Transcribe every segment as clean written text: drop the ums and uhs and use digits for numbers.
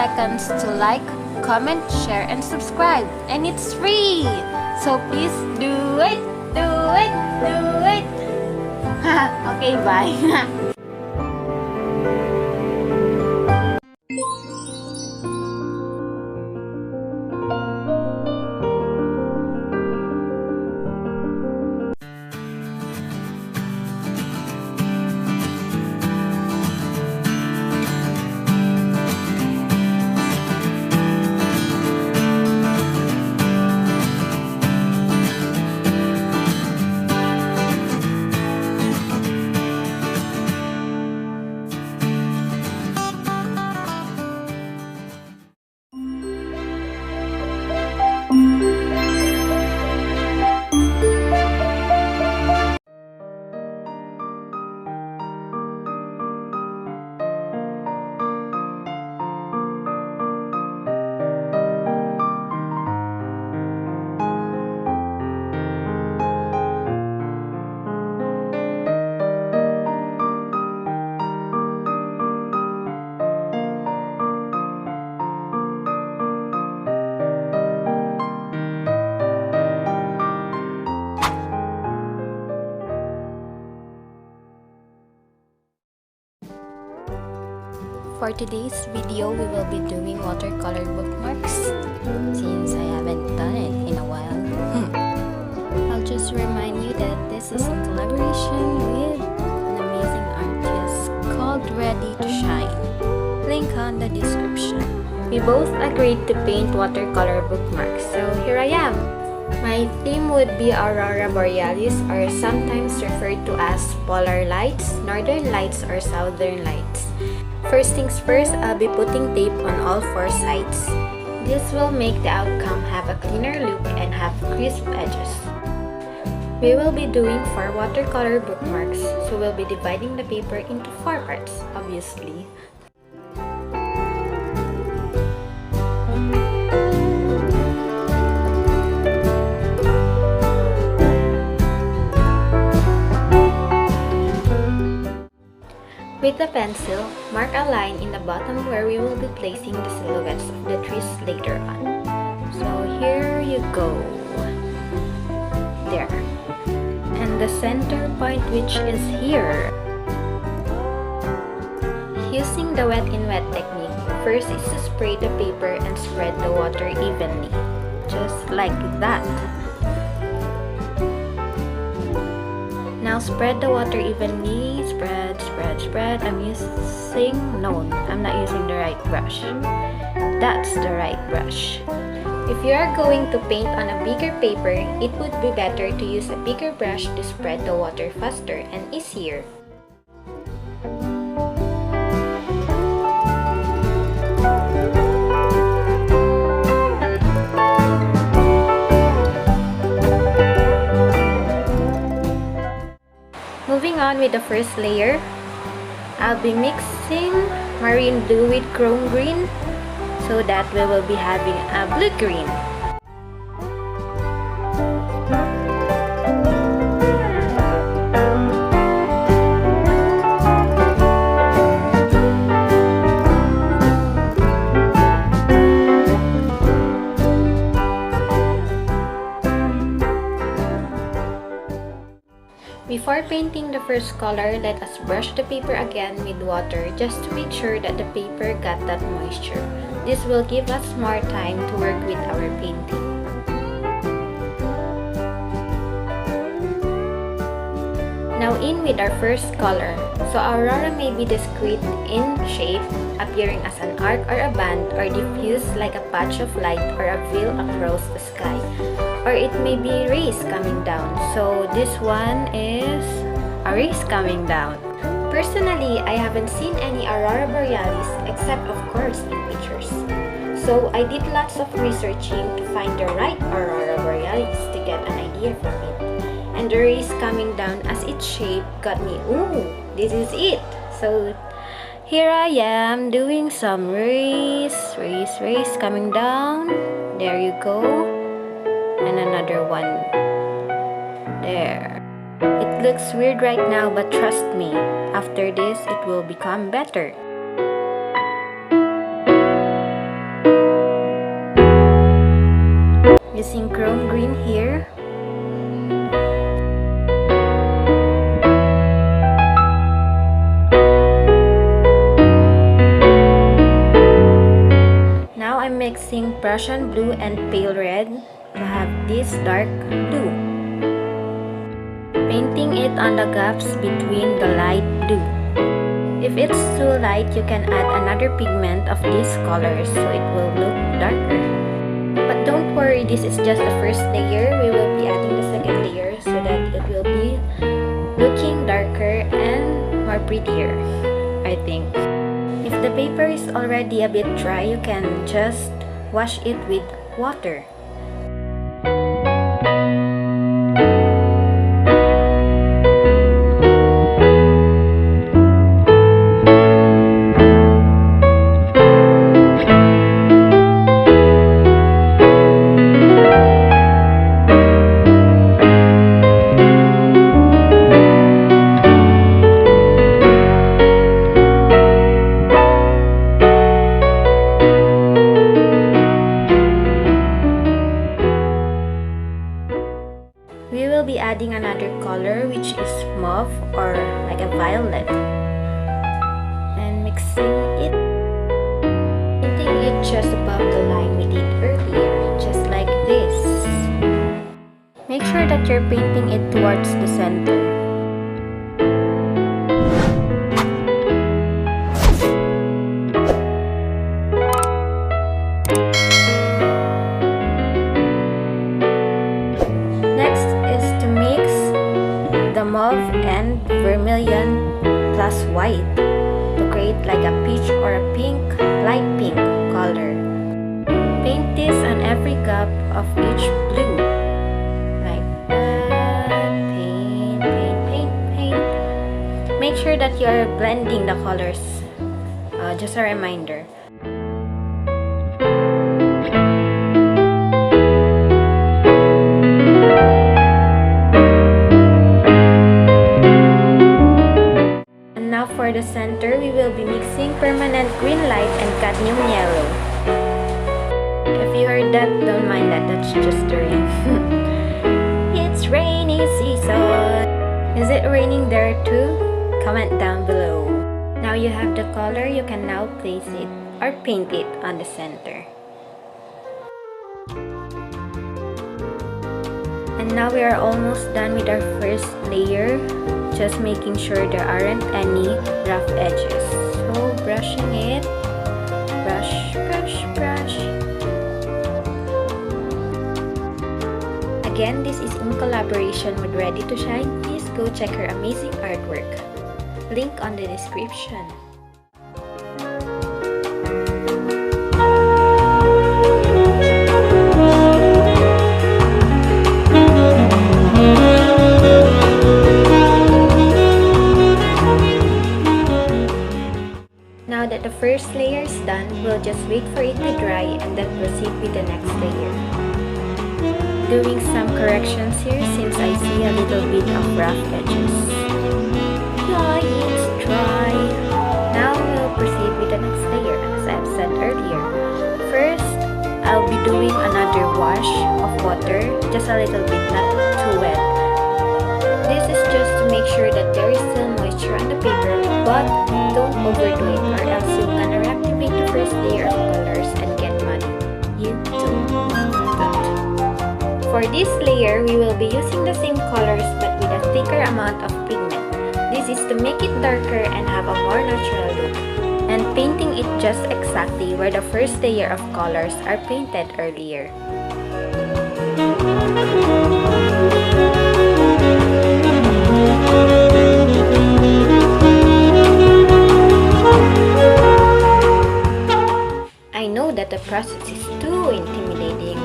seconds to like, comment, share, and subscribe. And it's free! So please do it! Do it! Do it! Okay, bye! For today's video, we will be doing watercolor bookmarks since I haven't done it in a while. I'll just remind you that this is in collaboration with an amazing artist called ReadyToShine. Link on the description. We both agreed to paint watercolor bookmarks, so here I am. My theme would be Aurora Borealis, or sometimes referred to as polar lights, northern lights, or southern lights. First things first, I'll be putting tape on all 4 sides. This will make the outcome have a cleaner look and have crisp edges. We will be doing 4 watercolor bookmarks, so we'll be dividing the paper into 4 parts, obviously. With the pencil, mark a line in the bottom where we will be placing the silhouettes of the trees later on. So here you go. There. And the center point, which is here. Using the wet in wet technique, first is to spray the paper and spread the water evenly. Just like that. Now spread the water evenly, spread. I'm not using the right brush. That's the right brush. If you are going to paint on a bigger paper, it would be better to use a bigger brush to spread the water faster and easier. Moving on with the first layer, I'll be mixing marine blue with chrome green so that we will be having a blue-green. Before painting the first color, let us brush the paper again with water just to make sure that the paper got that moisture. This will give us more time to work with our painting. Now in with our first color. So Aurora may be discrete in shape, appearing as an arc or a band, or diffuse like a patch of light or a veil across the sky. Or it may be rays coming down. So this one is a rays coming down. Personally, I haven't seen any Aurora Borealis except of course in pictures. So I did lots of researching to find the right Aurora Borealis to get an idea from it. And the rays coming down as its shape got me, ooh, this is it. So here I am doing some rays coming down. There you go. And another one there. It looks weird right now, but trust me, after this it will become better. using chrome green here. Now I'm mixing Prussian blue and pale red to have this dark blue. Painting it on the gaps between the light blue. If it's too light, you can add another pigment of this color so it will look darker. But don't worry, this is just the first layer. We will be adding the second layer so that it will be looking darker and more prettier, I think. If the paper is already a bit dry, you can just wash it with water. We will be adding another color which is mauve or like a violet and mixing it, painting it just above the line we did earlier, just like this. Make sure that you're painting it towards the center. Mauve and vermilion plus white to create like a peach or a pink, light pink color. Paint this on every gap of each blue. Like that. Paint, paint, paint, paint. Make sure that you are blending the colors. Just a reminder. For the center, we will be mixing permanent green light and cadmium yellow. If you heard that, don't mind that, that's just the rain. It's rainy season. Is it raining there too? Comment down below. Now you have the color, you can now place it or paint it on the center. And now we are almost done with our first layer. Just making sure there aren't any rough edges. So brushing it, brush, brush, brush. Again, this is in collaboration with ReadyToShine. Please go check her amazing artwork. Link on the description. Now that the first layer is done, we'll just wait for it to dry and then proceed with the next layer. Doing some corrections here since I see a little bit of rough edges. Yeah, it's dry. Now we'll proceed with the next layer as I've said earlier. First, I'll be doing another wash of water, just a little bit, not too wet. This is just to make sure that there is still moisture on the paper, but don't overdo it or else you're gonna reactivate the first layer of colors and get muddy. You don't want that. For this layer, we will be using the same colors but with a thicker amount of pigment. This is to make it darker and have a more natural look. And painting it just exactly where the first layer of colors are painted earlier. I know that the process is too intimidating.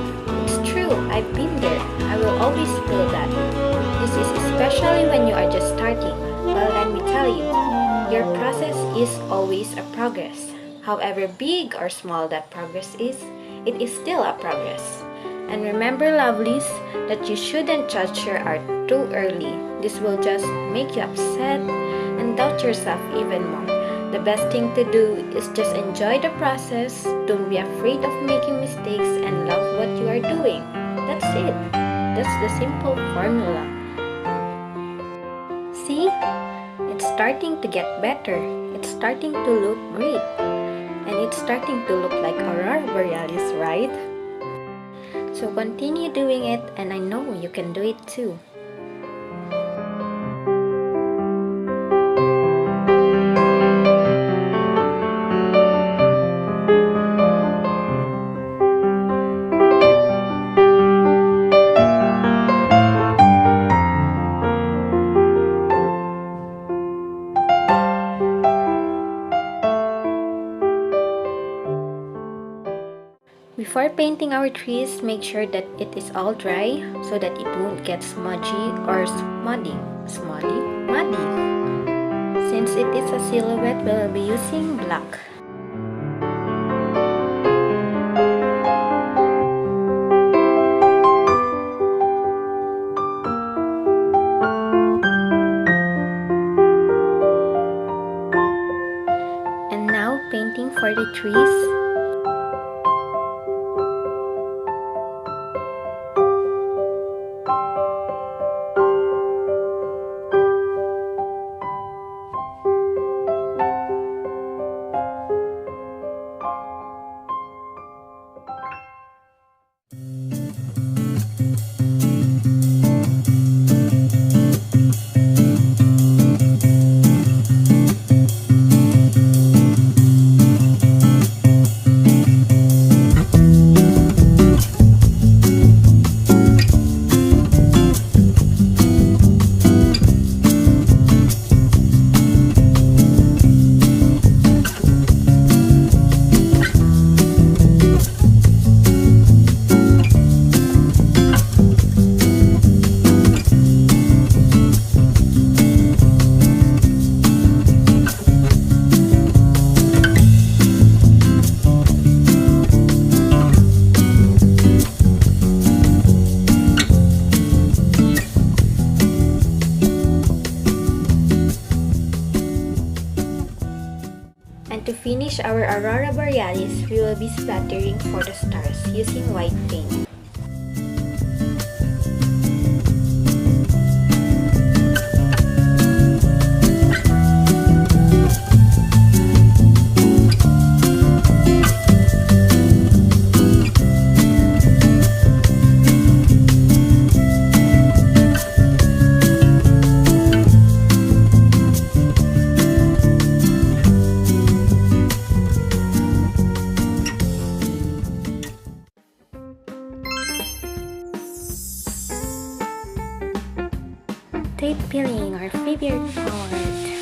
It's true, I've been there. I will always feel that. This is especially when you are just starting. Well, let me tell you, your process is always a progress. However big or small that progress is, it is still a progress. And remember, lovelies, that you shouldn't judge your art too early. This will just make you upset and doubt yourself even more. The best thing to do is just enjoy the process, don't be afraid of making mistakes, and love what you are doing. That's it. That's the simple formula. See? It's starting to get better. It's starting to look great. And it's starting to look like Aurora Borealis, right? So continue doing it, and I know you can do it too. Before painting our trees, make sure that it is all dry so that it won't get smudgy or muddy. Since it is a silhouette, we will be using black. And now painting for the trees. To finish our Aurora Borealis, we will be splattering for the stars using white paint. Tape peeling, our favorite part.